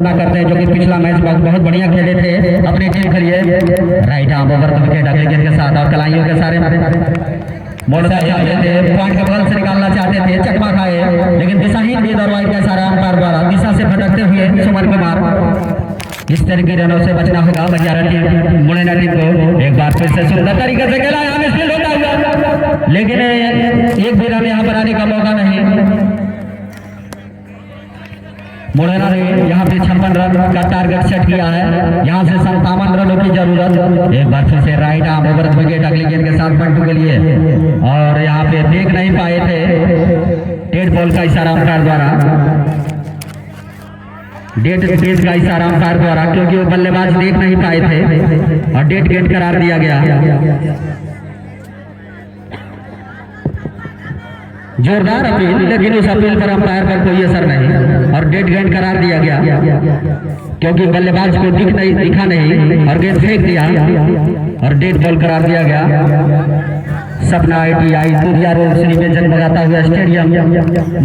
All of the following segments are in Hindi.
करते हैं जो कि पिछला मैच बहुत बढ़िया खेले थे अपनी टीम के लिए। राइट आर्म ओवर विकेट अगले गेंद के साथ और कलाइयों के सारे मोड़ चाहते थे, पॉइंट के बगल से निकालना चाहते थे, चकमा खाए लेकिन दिशाहीन गेंद और वाइड का इशारा अंपायर द्वारा दिशा से भटकते हुए सुमन कुमार। इस तरह के रनों से बचना होगा बजारा टीम मुरैना टीम को। एक बार फिर से सुंदर तरीके से खेला यहाँ मिसफील्ड होता हुआ, लेकिन एक भी रन यहाँ बनाने का मौका नहीं। मुरैना ने यहाँ पे 56 रन का टारगेट सेट किया है, यहाँ से 57 रनों की जरूरत। एक बार फिर से राइट आर्म ओवर विकेट अगली गेंद के साथ पंटू के लिए, और यहाँ पे देख नहीं पाए थे, डेड बॉल का इशारा अंपायर द्वारा, डेड गेंद का इशारा अंपायर द्वारा, क्योंकि वो बल्लेबाज देख नहीं पाए थे और डेड गेंद करार दिया गया। जोरदार अपील, लेकिन उस अपील पर अंपायर पर कोई असर नहीं और डेड गेंद करार दिया गया, क्योंकि बल्लेबाज को दिखा नहीं और गेंद फेंक दिया और डेड बॉल करार दिया गया। सपना ITI दुधिया रोड श्री में जन्म लगाता हुआ स्टेडियम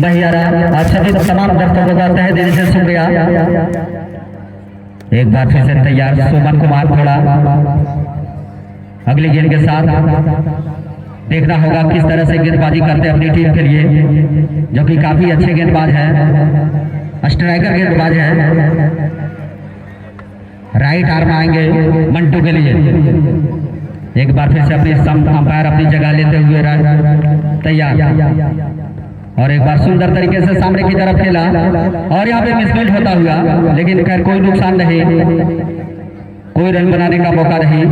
महियारा और सभी तमाम दर्शकों का तहे दिल से शुक्रिया। एक बार फिर से तैयार सुमन कुमार, थोड़ा अगली गेंद के साथ देखना होगा किस तरह से गेंदबाजी करते हैं अपनी टीम के लिए, जो कि काफी अच्छे गेंदबाज हैं, स्ट्राइकर गेंदबाज हैं। राइट आर्म आएंगे मंटू के लिए। एक बार फिर से अपने अंपायर अपनी जगह लेते हुए तैयार, और एक बार सुंदर तरीके से सामने की तरफ खेला और यहाँ पे मिसफील्ड होता हुआ, लेकिन खैर कोई नुकसान नहीं, कोई रन बनाने का मौका नहीं।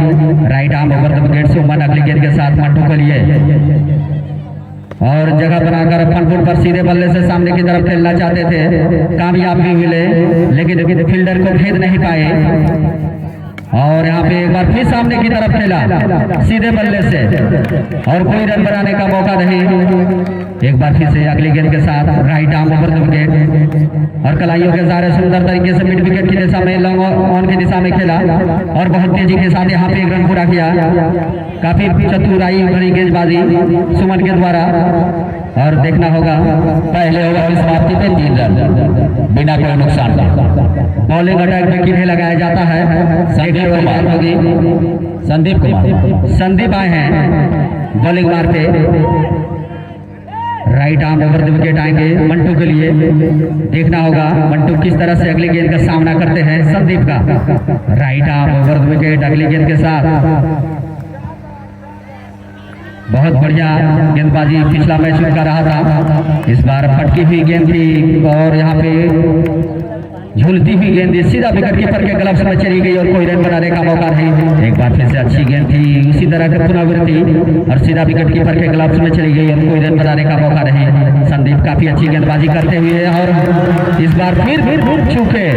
Right arm over the wicket Suman अगली गेंद के साथ मंटू के लिए, और जगह बनाकर फनपुर पर सीधे बल्ले से सामने की तरफ खेलना चाहते थे, कामयाब भी मिले लेकिन फील्डर को भेद नहीं पाए। और यहाँ पे एक बार फिर सामने की तरफ खेला सीधे बल्ले से और कोई रन बनाने का मौका नहीं। एक बार फिर से अगली गेंद के साथ right arm over the wicket और कलाइयों के सारे सुंदर तरीके से मिड विकेट की दिशा में लॉन्ग ऑन की दिशा में खेला और बहुत तेजी के साथ यहाँ पे एक रन पूरा किया। काफी चतुराई भरी गेंदबाजी सुमन के द्वारा, और देखना होगा पहले ओवर की समाप्ति पे 3 रन बिना कोई नुकसान का। बॉलिंग अटैक में किन्हें लगाया जाता है? संदीप आए हैं बॉलिंग मारते। Right arm over the wicket आएंगे मंटू के लिए। देखना होगा मंटू किस तरह से अगली गेंद का सामना करते हैं संदीप का। Right arm over the wicket अगली गेंद के साथ बहुत बढ़िया गेंदबाजी पिछला मैच उनका रहा था, इस बार फटकी हुई गेंद थी और यहाँ पे झूलती हुई गेंद सीधा विकेट कीपर के ग्लव्स में चली गई और कोई रन बनाने का मौका नहीं। एक बार फिर से अच्छी गेंद थी, उसी तरह की पुनरावृत्ति और सीधा विकेट कीपर के ग्लव्स में चली गई और कोई रन बनाने का मौका नहीं। संदीप काफी अच्छी गेंदबाजी करते हुए और इस बार फिर चूके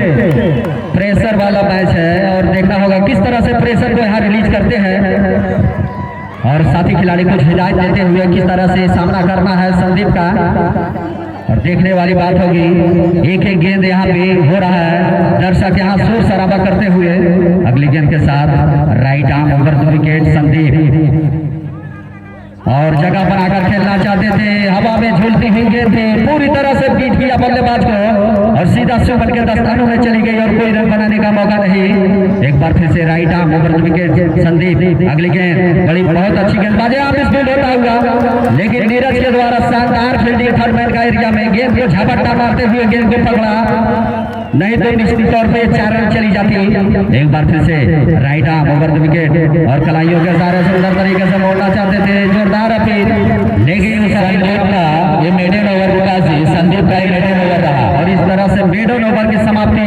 प्रेशर वाला मैच है और देखना होगा किस तरह से प्रेशर को यहाँ रिलीज करते हैं और साथी खिलाड़ी को हिदायत देते हुए किस तरह से सामना करना है संदीप का। और देखने वाली बात होगी, एक एक गेंद यहाँ पे हो रहा है, दर्शक यहाँ शोर शराबा करते हुए। अगली गेंद के साथ right arm over the wicket Sandeep, और जगह बनाकर खेलना चाहते थे, हवा में झूलती हुई गेंद थी, पूरी तरह से बीट किया बल्लेबाज को और सीधा सुमन के दस्तानों में चली गई और कोई रन बनाने का मौका नहीं। एक बार फिर से right arm over the wicket Sandeep. अगली गेंद बड़ी बहुत अच्छी गेंदबाजी यहाँ मिसफील्ड होता हुआ, लेकिन नीरज के द्वारा शानदार फील्डिंग थर्ड मैन का एरिया में गेंद को झपट्टा मारते हुए गेंद को पकड़ा, नहीं तो निश्चित तौर पे 4 रन चली जाती। एक बार फिर से right arm over the wicket और कलाइयों के सारे सुंदर तरीके से मोड़ना चाहते थे, जोरदार अपील, लेकिन ये मेडन ओवर संदीप का मेडन ओवर रहा और इस तरह से मेडन ओवर की समाप्ति।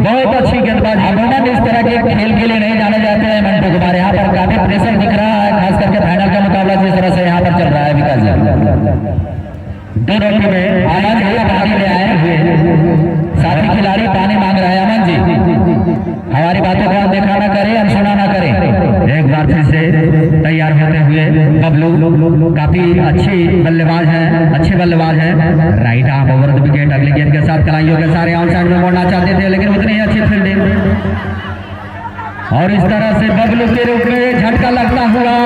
बहुत अच्छी गेंदबाजी, अमूमन इस तरह के खेल के लिए नहीं जाने जाते हैं मंटू कुमार, यहाँ पर काफी प्रेशर दिख रहा है, खास करके फाइनल का मुकाबला जिस तरह से यहाँ पर चल रहा है। विकास दोनों टीमें आनंद पानी ले आए हुए, साथी खिलाड़ी पानी मांग रहे हैं। अमन जी हमारी बातों को देखा ना करें, अनसुना ना करें। एक बार फिर से तैयार होते हुए बबलू काफी अच्छी बल्लेबाज हैं, अच्छे बल्लेबाज हैं। Right arm over the wicket अगली गेंद के साथ कलाइयों के सारे आउटसाइड में मोड़ना चाहते थे, लेकिन उतनी अच्छी फील्डिंग और इस तरह से बबलू के रूप में झटका लगता हुआ,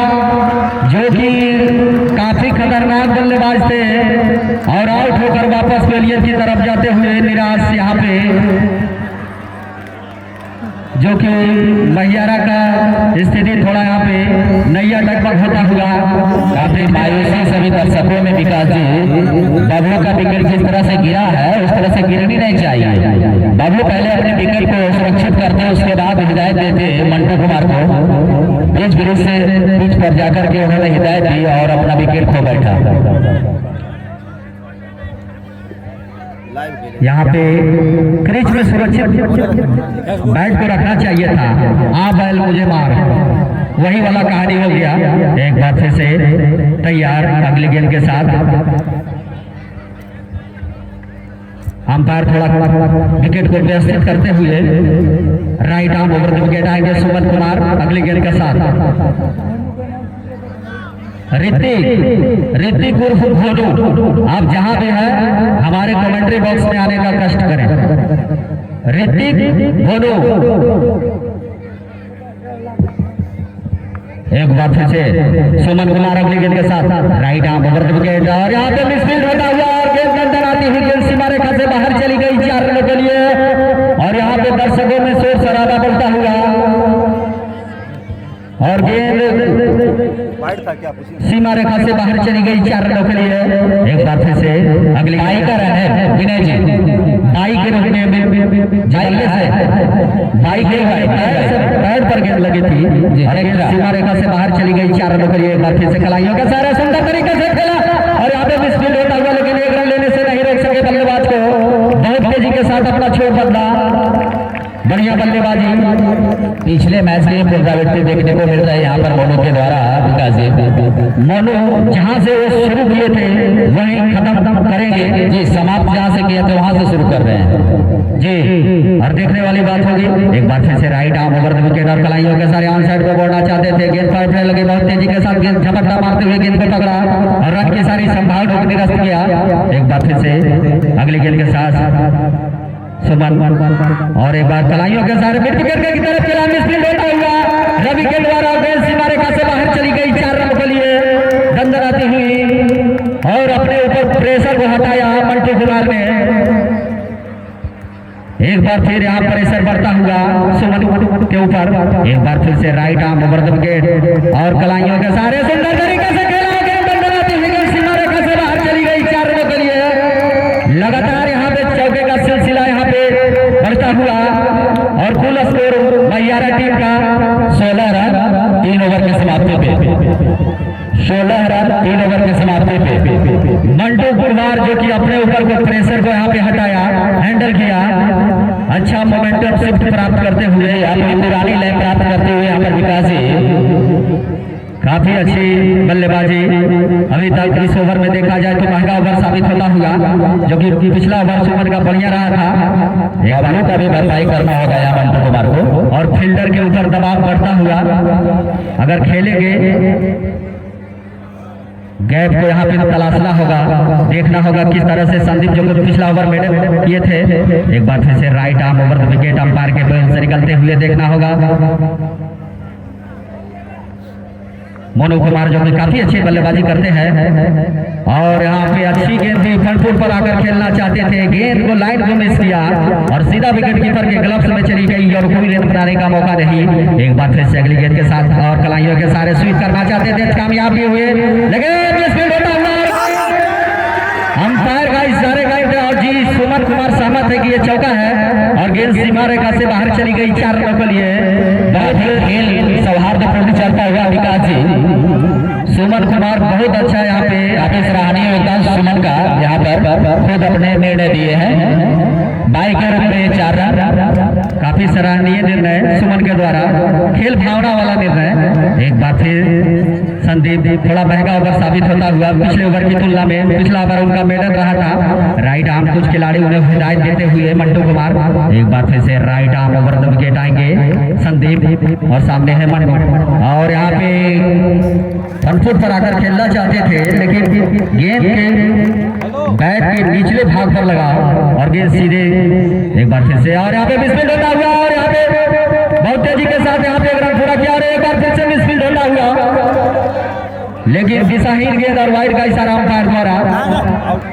जो कि काफी खतरनाक बल्लेबाज थे और आउट होकर वापस पेलियर की तरफ जाते हुए निराश यहाँ पे जो कि मैयारा का स्थिति थोड़ा यहाँ पे नैया लगभग होता हुआ काफी मायूसी सभी दर्शकों में विकास जी बबलू का विकेट जिस तरह से गिरा है उस तरह से गिरनी नहीं चाहिए। बबलू पहले अपने विकेट को सुरक्षित करते उसके बाद हिदायत देते मंटू कुमार को। बीच ब्रिज से पिच पर जाकर के उन्होंने हिदायत दी और अपना विकेट खो बैठा। यहाँ पे क्रीज में सुरक्षित बैट को रखना चाहिए था। आ बैल मुझे मार, वही वाला कहानी हो गया। एक बार फिर से तैयार अगली गेंद के साथ। अंपायर थोड़ा विकेट को व्यवस्थित करते हुए right arm over the wicket आएंगे सुमन कुमार अगली गेंद के साथ। ऋतिक उर्फ भोलू, आप जहां भी हैं हमारे कमेंट्री बॉक्स में आने का कष्ट करें। ऋतिक भोलू एक बार फिर से सुमन कुमार अगली गेंद के साथ right arm over the wicket और यहाँ पे मिसफील्ड होता हुआ और गेंद के अंदर आती हुई गेंद सीमा रेखा से बाहर चली गई 4 रनों के लिए। और यहाँ पे दर्शकों में शोर शराबा बढ़ता हुआ और गेंद सीमा रेखा से बाहर चली गई 4 रनों के लिए। एक बार फिर से अगली बाई का रन है विनय जी, बाई के रुकने में बाई के पैर पर गेंद लगी थी और एक सीमा रेखा से बाहर चली गई 4 रनों के लिए। एक बार फिर से कलाइयों का सारा सुंदर तरीके से खेला और यहाँ पे मिसफील्ड होता हुआ लेकिन 1 रन लेने से नहीं रोक सके बल्लेबाज को। बहुत तेजी के साथ अपना छोर बदला, बढ़िया बल्लेबाजी। पिछले मैच के पुनरावृत्ति देखने को मिल रहा है यहाँ पर मोनू के द्वारा। विकास जी मोनू जहाँ से वो शुरू किए थे वहीं खत्म करेंगे जी, समाप्त जहाँ से किया था वहाँ से शुरू कर रहे हैं जी। और देखने वाली बात होगी। एक बार फिर से right arm over the wicket और कलाइयों के सारे ऑन साइड को बोलना चाहते थे। गेंद फाइट लगे, बहुत तेजी के साथ गेंद झपट्टा मारते हुए गेंद को पकड़ा और रन की सारी संभावना को निरस्त किया। एक बार फिर से अगली गेंद के साथ सुमन और एक बार कलाइयों के सारे मिड विकेट की तरफ खेला, मिसफील्ड होता हुआ रवि के द्वारा गेंद सीमा रेखा से बाहर चली गई 4 रनों के लिए दंदर आती हुई और अपने ऊपर प्रेशर को हटाया मंटू कुमार ने। एक बार फिर यहाँ प्रेशर बढ़ता हुआ सुमन के ऊपर। एक बार फिर से right arm over the wicket और कलाइयों के सारे सुंदर तरीके से खेला, गेंद दंदर आती हुई गेंद सीमा रेखा से बाहर चली गई 4 रनों के लिए। लगातार यहाँ पे चौके का सिलसिला यहाँ पे बढ़ता हुआ और कुल स्कोर मैयारा टीम का 16 रन 3 ओवर की समाप्ति पे 16 रन 3 ओवर की समाप्ति पे मंटू कुमार जो कि अपने ऊपर को प्रेशर को यहाँ पे हटाया, हैंडल किया, अच्छा मोमेंटम शिफ्ट प्राप्त करते हुए अपनी पुरानी लय प्राप्त करते हुए यहाँ पर विकास जी काफी अच्छी बल्लेबाजी। अभी तक इस ओवर में देखा जाए तो महंगा ओवर साबित होता हुआ, जो कि पिछला ओवर सुमन का बढ़िया रहा था। बबलू का भी भरपाई करना होगा यहाँ मंटू कुमार को और फील्डर के ऊपर दबाव बढ़ता हुआ अगर खेलेंगे गैप को यहाँ पे तलाशना होगा, देखना होगा किस तरह से संदीप जो पिछला ओवर मेडल किए थे। एक बार फिर से right arm over the wicket umpire के बैल से निकलते हुए देखना होगा। मोनू कुमार जो कि काफी अच्छी बल्लेबाजी करते हैं और यहाँ पे अच्छी गेंद भी फ्रंट फुट पर आकर खेलना चाहते थे, गेंद को लाइन को मिस किया और सीधा विकेट कीपर के ग्लव्स में चली गई और कोई गेंद बनाने का मौका नहीं। एक बार फिर से अगली गेंद के साथ और कलाइयों के सारे स्वीप करना चाहते थे, कामयाब भी हुए लेकिन मिसफील्ड होता हुआ अंपायर का इशारे का और जी सुमन कुमार सहमत है कि ये चौका है और गेंद सीमा रेखा से बाहर चली गई 4 रनों के लिए। बहुत खेल सौहार्दपूर्ण चलता हुआ विकास जी। सुमन कुमार बहुत अच्छा यहाँ पे काफी सराहनीय योगदान सुमन का यहाँ पर खुद अपने निर्णय दिए हैं। बाई के रूप में 4 रन, काफी सराहनीय निर्णय सुमन के द्वारा, खेल भावना वाला निर्णय। एक बार फिर संदीप थोड़ा महंगा ओवर साबित होता हुआ पिछले ओवर की तुलना में। पिछला ओवर उनका मेडल रहा था। राइट आर्म कुछ खिलाड़ी उन्हें हिदायत देते हुए मंटू कुमार। एक बार फिर से right arm over the wicket आएंगे संदीप और सामने है मंटू और यहाँ पे फ्रंट फुट पर आकर खेलना चाहते थे लेकिन गेंद के बैट के निचले भाग पर लगा और गेंद सीधे। एक बार फिर से और यहाँ पे मिसफील्ड होता हुआ और यहाँ पे बहुत तेजी के साथ यहाँ पे एक रन पूरा किया और एक बार फिर से मिसफील्ड होता हुआ लेकिन दिशाहीन गेंद और वाइड का इशारा अंपायर द्वारा।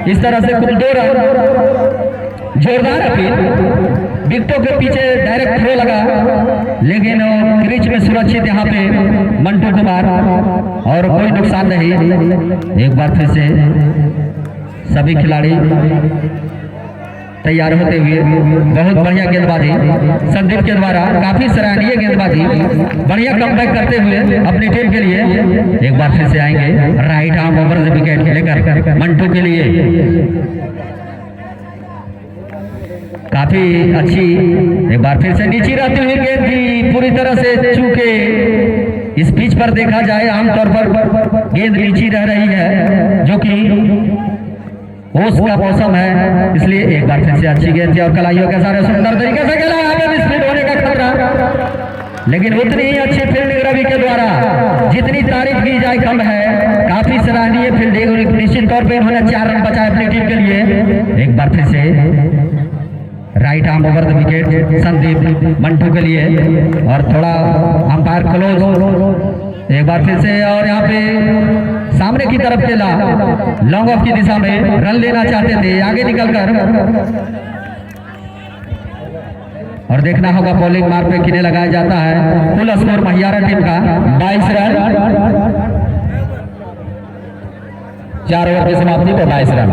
इस तरह से कुल 2 रन जोरदार अपील, विकेटों के पीछे डायरेक्ट थ्रो लगा लेकिन क्रीज में सुरक्षित यहाँ पे मंटू कुमार और कोई नुकसान नहीं। एक बार फिर से सभी खिलाड़ी तैयार होते हुए, बहुत बढ़िया गेंदबाजी संदीप के द्वारा, काफी सराहनीय गेंदबाजी, बढ़िया कमबैक करते हुए अपनी टीम के लिए। एक बार फिर से आएंगे right arm over the wicket लेकर मंटू के लिए। काफी अच्छी, एक बार फिर से नीचे रहती हुई गेंद भी पूरी तरह से चूके। इस पिच पर देखा जाए आमतौर पर गेंद नीचे रह रही है, जो कि ओस का मौसम है, इसलिए एक बार फिर से अच्छी गेंद थी और कलाइयों के सारे सुंदर तरीके से खेला। आगे स्पीड होने का खतरा, लेकिन उतनी ही अच्छी फील्डिंग रवि के द्वारा, जितनी तारीफ की जाए कम है। काफी सराहनीय फील्डिंग, निश्चित तौर पे उन्होंने 4 रन बचाए अपनी टीम के लिए। एक बार फिर से right arm over the wicket Sandeep Mantu के लिए, और थोड़ा अंपायर क्लोज। एक बार फिर से, और यहाँ पे सामने की तरफ खेला, लॉन्ग ऑफ की दिशा में रन लेना चाहते थे आगे निकलकर, और देखना होगा बॉलिंग मार्क पे किन्हें लगाया जाता है। कुल स्कोर महियारा टीम का 22 रन, 4 ओवर की समाप्ति पे 22 रन।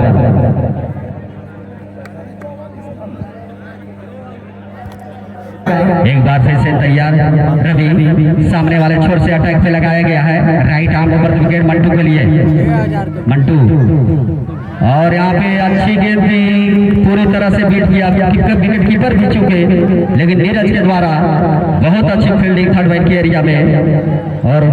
एक बार फिर से तैयार रवि, सामने वाले छोर से अटैक पे लगाया गया है। Right arm over wicket Mantu के लिए, मंटू, और यहाँ पे अच्छी गेंद भी पूरी तरह से बीट किया, विकेट कीपर भी चुके, लेकिन नीरज के द्वारा बहुत अच्छी फील्डिंग थर्ड वाइड के एरिया में। और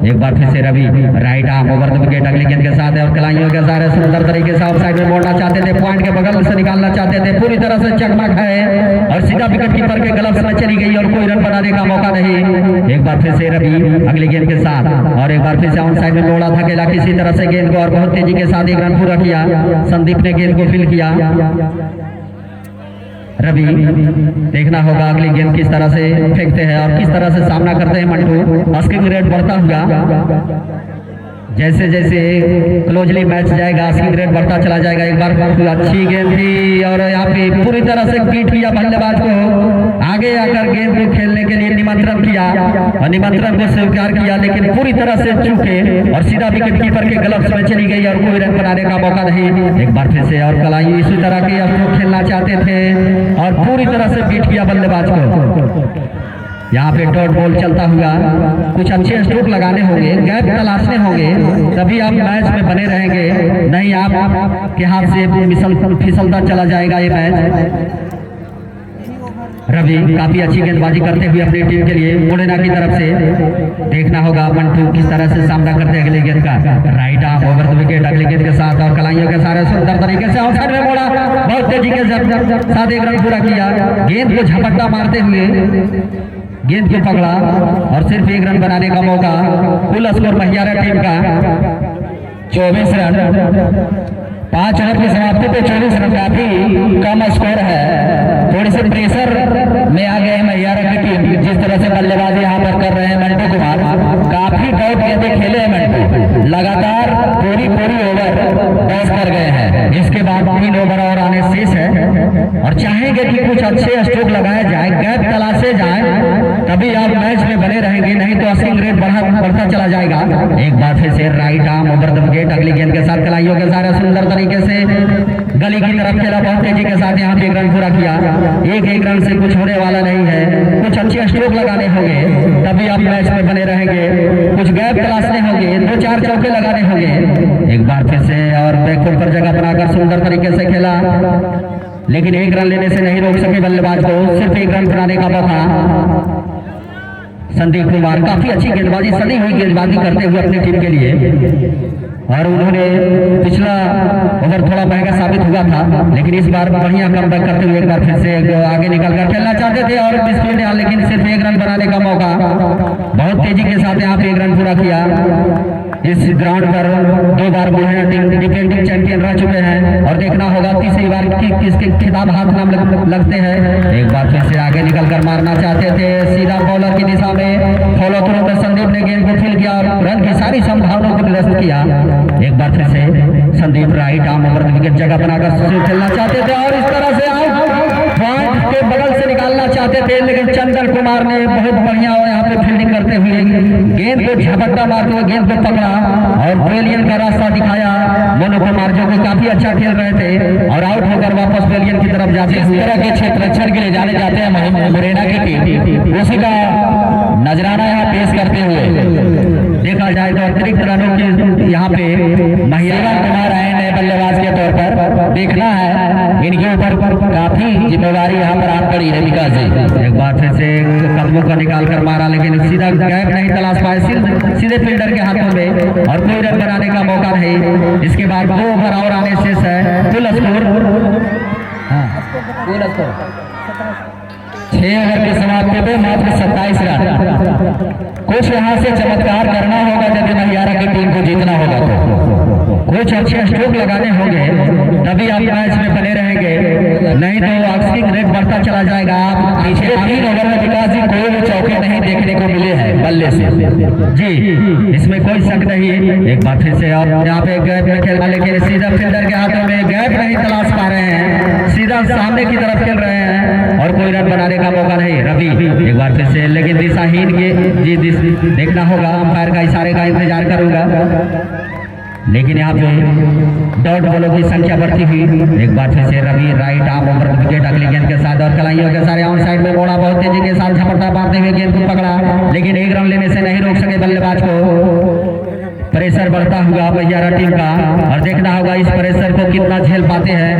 एक बार फिर से Ravi right arm over the wicket अगली गेंद के साथ है, और कलाइयों के सारे सुंदर तरीके से ऑफ साइड में मोड़ना चाहते थे, पॉइंट के बगल से निकालना चाहते थे, पूरी तरह से चकमक है और सीधा विकेट कीपर के ग्लव्स में चली गई और कोई रन बनाने का मौका नहीं। एक बार फिर से रवि अगली गेंद के साथ, और एक बार फिर से ऑन साइड में मोड़ा था खेला किसी तरह से गेंद को, और बहुत तेजी के साथ 1 रन पूरा किया। संदीप ने गेंद को फील किया। रवि, देखना होगा अगली गेंद किस तरह से फेंकते हैं और किस तरह से सामना करते हैं मंटू। आस्किंग रेट बढ़ता हुआ, जैसे जैसे क्लोजली मैच जाएगा आस्किंग रेट बढ़ता चला जाएगा। एक बार अच्छी गेंद थी, और यहाँ पे पूरी तरह से बीट किया बल्लेबाज को, आगे आकर गेंद को खेलने के लिए निमंत्रण किया और निमंत्रण को स्वीकार किया, लेकिन पूरी तरह से चूके और सीधा विकेट कीपर के ग्लव्स में चली गई और कोई रन बनाने का मौका नहीं। एक बार फिर से, और कलाई इसी तरह के अप्रोच खेलना चाहते थे और पूरी तरह से बीट किया बल्लेबाज को। यहाँ पे डॉट बॉल चलता हुआ, कुछ अच्छे स्ट्रोक लगाने होंगे, गैप तलाशने होंगे, तभी आप मैच में बने रहेंगे, नहीं आप के हाथ से फिसलता चला जाएगा ये मैच। रवि काफी अच्छी गेंदबाजी करते हुए अपनी टीम के लिए मोडेना की तरफ से। देखना होगा मंटू किस तरह से सामना करते हैं अगली गेंद का। Right arm over the wicket अगली गेंद के साथ, और कलाइयों के सारे सुंदर तरीके से आउटसाइड में मोड़ा, बहुत तेजी के साथ 1 रन पूरा किया। गेंद को झपट्टा मारते हुए गेंद को पकड़ा और सिर्फ 1 रन बनाने का मौका। कुल स्कोर महियारा टीम का 24 रन, 5 ओवर की समाप्ति पे 24 रन, काफी कम स्कोर है। थोड़ी सी प्रेशर में आ गए महियारा की टीम, जिस तरह से बल्लेबाजी यहाँ पर कर रहे हैं मंटू कुमार। काफी डॉट गेंदें खेले हैं मंटू, लगातार पूरी ओवर बैस कर गए हैं। इसके बाद 3 ओवर और आने शेष है, और चाहेंगे कि कुछ अच्छे स्ट्रोक लगाए जाए, गैप तलाशे जाए, तभी आप मैच में बने रहेंगे, नहीं तो आस्किंग रेट बढ़ता चला जाएगा। एक बार फिर से right arm over the wicket अगली गेंद के साथ, कलाइयों के सारे सुंदर तरीके से गली की तरफ खेला, बहुत तेजी के साथ यहाँ पे 1 रन पूरा किया। एक रन से कुछ होने वाला नहीं है, कुछ अच्छे स्ट्रोक लगाने होंगे, तभी आप मैच में बने रहेंगे। कुछ गैप तलाशने होंगे, 2-4 चौके लगाने होंगे। एक बार फिर से, और बैकफुट पर जगह बनाकर सुंदर तरीके से खेला, लेकिन 1 रन लेने से नहीं रोक सके बल्लेबाज को, सिर्फ 1 रन बनाने का मौका। संदीप कुमार काफी अच्छी गेंदबाजी, सदी हुई गेंदबाजी करते हुए अपनी टीम के लिए, और उन्होंने पिछला ओवर थोड़ा महंगा साबित हुआ था, लेकिन इस बार बढ़िया कमबैक करते हुए एक बार फिर से आगे निकलकर खेलना चाहते थे और डिस्प्ले, लेकिन सिर्फ 1 रन बनाने का मौका। बहुत तेजी के साथ यहाँ पे 1 रन पूरा किया। इस ग्राउंड पर 2 बार बुढ़ाना टीम डिफेंडिंग चैंपियन रह चुके हैं, और देखना होगा तीसरी बार किसके खिताब हाथ नाम लगते हैं। एक बार फिर से आगे निकलकर मारना चाहते थे, सीधा बॉलर की दिशा में फॉलो थ्रू में संदीप ने गेंद को फील किया और रन की सारी संभावनाओं को निरस्त किया। एक बार फिर से Sandeep right arm over wicket जगह बनाकर खेलना चाहते थे, और इस तरह से आउट, पॉइंट के बगल से निकालना चाहते थे, लेकिन चंदन कुमार ने बहुत बढ़िया यहाँ पे फील्डिंग करते हुए गेंद को झपट्टा मारते हुए गेंद को पकड़ा और बेलियन का रास्ता दिखाया। मोनू कुमार जो कि काफी अच्छा खेल रहे थे और आउट होकर वापस बेलियन की तरफ जाते हुए तरह के क्षेत्र रक्षण के लिए जाने जाते हैं मुरैना की टीम, उसी का नजराना यहाँ पेश करते हुए देखा जाए तो अतिरिक्त रनों की यहाँ पे महिला कुमार आए नए बल्लेबाज के तौर पर। देखना है इनके ऊपर काफी जिम्मेवारी यहाँ पर आन पड़ी है विकास जी। एक बार फिर से कदमों को निकाल कर मारा, लेकिन सीधा गैप नहीं तलाश पाए, सीधे फील्डर के हाथों में और कोई रन बनाने का मौका नहीं। इसके बाद 2 ओवर और आने शेष है। कुल स्कोर 6 ओवर के समाप्ति पे मात्र 27 रन। कुछ यहाँ से चमत्कार करना होगा यदि महियारा की टीम को जीतना होगा तो कुछ अच्छे स्ट्रोक लगाने होंगे, तभी आप मैच में बने रहेंगे, नहीं तो आपकी रेट बढ़ता चला जाएगा। आप पिछले 3 ओवर में विकास जी कोई भी चौके नहीं देखने को मिले हैं बल्ले से जी, इसमें कोई शक नहीं। एक बार फिर से आप यहाँ पे गैप में खेलना, लेकिन सीधा फील्डर के हाथों में गैप नहीं तलाश पा रहे हैं, सीधा सामने की तरफ खेल रहे हैं और कोई रन बनाने का मौका नहीं। रवि एक बार फिर से, लेकिन दिशाहीन के जी देखना होगा, अंपायर का इशारे का इंतजार करूंगा। लेकिन यहाँ पे डॉट बॉलों की संख्या बढ़ती हुई। एक बार फिर से Ravi right arm over wicket अगली गेंद के साथ और कलाइयों के सारे ऑन साइड में मोड़ा, बहुत तेजी के साथ झपट्टा मारते हुए गेंद को पकड़ा, लेकिन 1 रन लेने से नहीं रोक सके बल्लेबाज को। प्रेशर बढ़ता हुआ महियारा टीम का और देखना होगा इस प्रेशर को कितना झेल पाते हैं।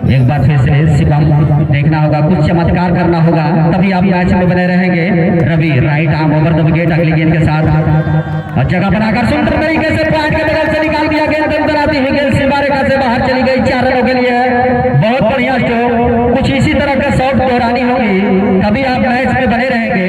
एक बार फिर से शिवम देखना होगा, कुछ चमत्कार करना होगा, तभी आप मैच में बने रहेंगे। Ravi right arm over the wicket अगली गेंद के साथ और जगह बनाकर सुंदर तरीके से पैड के बगल से निकाल दिया, गेंद अंदर आती हुई गेंद सीमा रेखा से बाहर चली गई। 4 रनों के लिए बहुत बढ़िया स्ट्रोक। कुछ इसी तरह का शॉट दोहरानी होगी, तभी आप मैच में बने रहेंगे।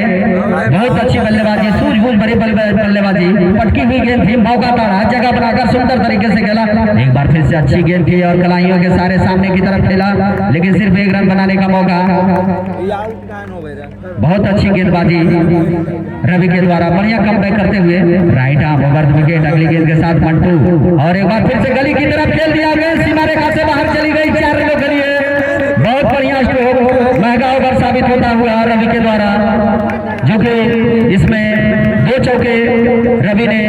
बहुत अच्छी बल्लेबाजी, सूझबूझ भरी बल्लेबाजी, पटकी हुई गेंद थी, मौका पाना, जगह बनाकर सुंदर तरीके से खेला। एक बार फिर से अच्छी गेंद थी और कलाइयों के सारे सामने की तरफ खेला, लेकिन सिर्फ 1 रन बनाने का मौका। बहुत अच्छी गेंदबाजी रवि के द्वारा, बढ़िया कमबैक करते हुए राइट आर्म ओवर विकेट अगली गेंद के साथ मंटू और एक बार फिर से गली की तरफ खेल दिया, गेंद सीमा रेखा से बाहर चली गई। 4 रनों के लिए बहुत बढ़िया स्ट्रोक, महंगा ओवर साबित होता हुआ रवि के द्वारा, जो कि इसमें 2 चौके रवि ने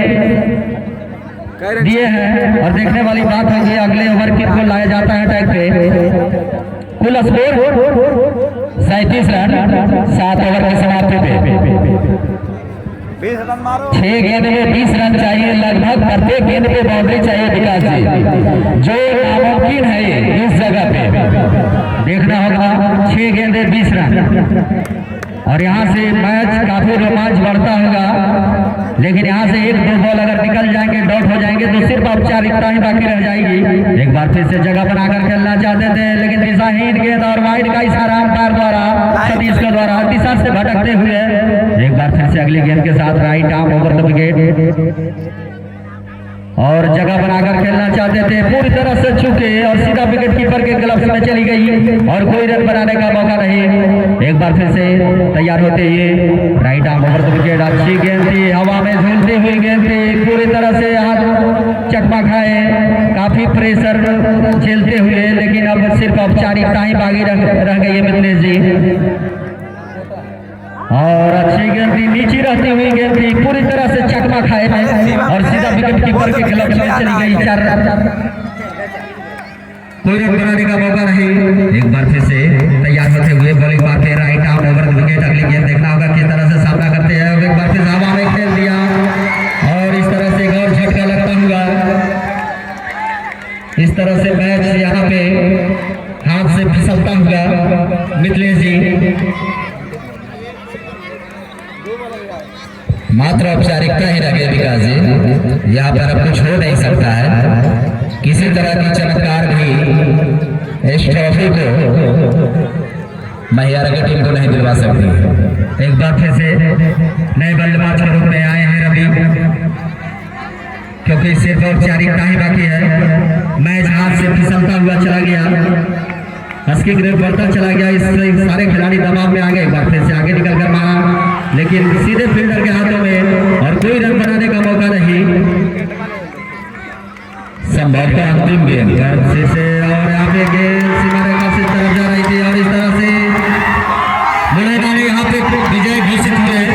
दिए हैं। और देखने वाली बात होगी अगले ओवर किनको लाया जाता है टैग पे। कुल स्कोर 37 रन 7 ओवर की समाप्ति पे। 6 गेंद में 20 रन चाहिए, लगभग प्रत्येक गेंद पे बाउंड्री चाहिए विकास जी, जो नामुमकिन है ये इस जगह पे। देखना होगा 6 गेंदे 20 रन और यहाँ से मैच काफी रोमांच बढ़ता होगा, लेकिन यहाँ से 1-2 बॉल अगर निकल जाएंगे, डॉट हो जाएंगे, तो सिर्फ औपचारिकता ही बाकी रह जाएगी। एक बार फिर से जगह बनाकर खेलना चाहते थे, लेकिन दिशाहीन गेंद और वाइड का इशारा अंपायर द्वारा, सतीश के द्वारा दिशा से भटकते हुए। एक बार फिर से अगली गेंद के साथ right arm over the wicket और जगह बनाकर खेलना चाहते थे, पूरी तरह से चूके और सीधा विकेट कीपर के ग्लव्स में चली गई और कोई रन बनाने का मौका नहीं। एक बार फिर से तैयार होते ही right arm over the wicket, अच्छी गेंद थी, हवा में झूलती हुई गेंद थी, पूरी तरह से हाथ चकमा खाए, काफी प्रेशर झेलते हुए, लेकिन अब सिर्फ औपचारिकता ही बाकी रह गई है मिथिलेश जी। और अच्छी गेंद थी, नीचे रहती हुई गेंद थी, पूरी तरह से चकमा खाए में और सीधा विकेट कीपर के खिलाफ चली गई। 4 रन, कोई रन बनाने का मौका नहीं। एक बार फिर से तैयार होते हुए बॉलिंग मारते राइट आर्म ओवर विकेट अगली गेंद, देखना होगा किस तरह से सामना करते हैं। और एक बार फिर हवा में खेल दिया और इस तरह से गौर झटका लगता हुआ, इस तरह से मैच यहाँ पे हाथ से फिसलता हुआ मिथिलेश जी। मात्र औपचारिकता ही रह गई विकास जी, यहाँ पर अब कुछ हो नहीं सकता है। किसी तरह की चमत्कार भी इस ट्रॉफी को महियारा की टीम को नहीं दिलवा सकती। एक बार फिर से नए बल्लेबाज के रूप में आए हैं रवि, क्योंकि सिर्फ औपचारिकता ही बाकी है। मैच हाथ से फिसलता हुआ चला गया, अस्की ग्रेड बढ़ता चला गया, इससे सारे खिलाड़ी दबाव में आ गए। एक बार फिर से आगे निकल कर मारा, लेकिन सीधे फील्डर के हाथों में और कोई रन बनाने का मौका नहीं। संभवतः अंतिम गेंद से और यहाँ पे गेंद सीमा रेखा से तरफ जा रही थी और इस तरह से बुलेट यहाँ पे विजय घोषित हुए हैं।